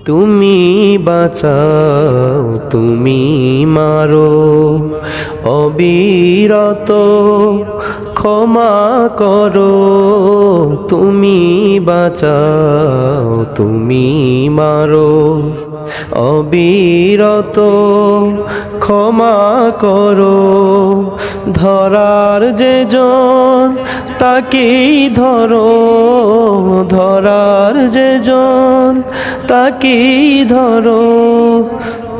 তুমি বাঁচাও তুমি মারো অবিরত ক্ষমা করো তুমি বাঁচাও তুমি মারো অবিরত ক্ষমা করো ধরার যে জন তাকেই ধরো ধরার যে জন তাকেই ধরো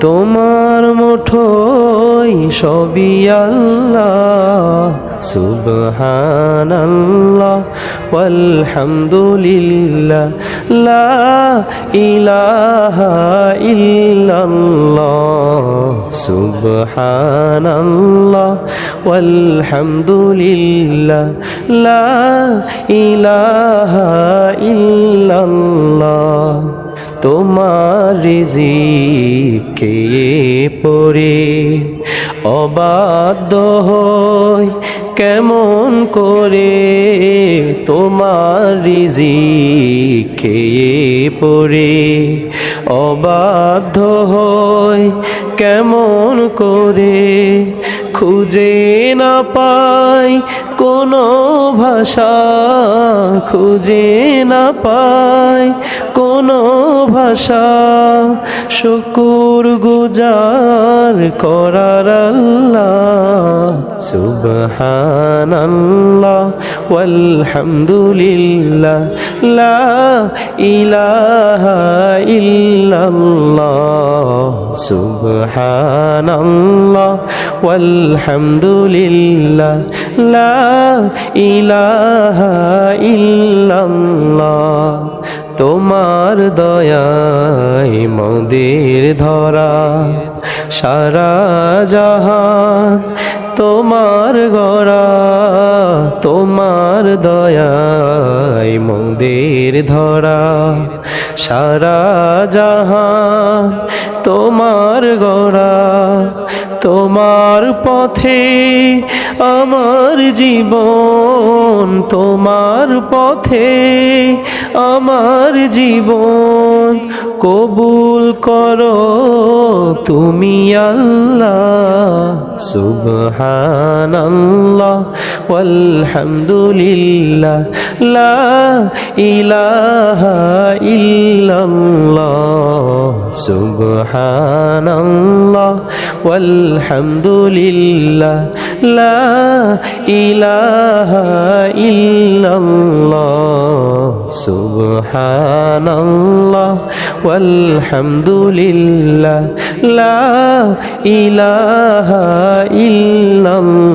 তোমার মুঠোয় সবই আল্লাহ সুবহানাল্লাহ ওয়ালহামদুলিল্লাহ লা ইলাহা ইল্লাল্লাহ সুবহানাল্লাহ ওয়ালহামদুলিল্লাহ লা ইলাহা ইল্লাল্লাহ তোমার রিজিকে পড়ে অবাধ্য হই কেমন করে তোমার রিজিকে পড়ে অবাধ্য হই কেমন করে খুঁজে না পাই কোনো ভাষা খুঁজে না পাই কোনো ভাষা শুকুর গুজার করার আল্লাহ সুবহানাল্লাহ ওয়ালহামদুলিল্লাহ লা ইলাহা ইল্লাল্লাহ সুবহানাল্লাহ ওয়ালহামদুলিল্লাহ লা ইলাহা ইল্লাল্লাহ তোমার দয়ায় মোদের ধরা সারা জাহান তোমার গড়া তোমার দয়ায় মোদের ধরা সারা জাহান তোমার গড়া তোমার পথে আমার জীবন তোমার পথে আমার জীবন কবুল করো তুমি আল্লাহ সুবহানাল্লাহ ওয়ালহামদুলিল্লাহ লা ইলাহা ইল্লাল্লাহ সুবহানাল্লাহ ওয়ালহামদুলিল্লাহ লা ইলাহা ইল্লাল্লাহ সুবহানাল্লাহ ওয়ালহামদুলিল্লাহ লা ইলাহা ইল্লাল্লাহ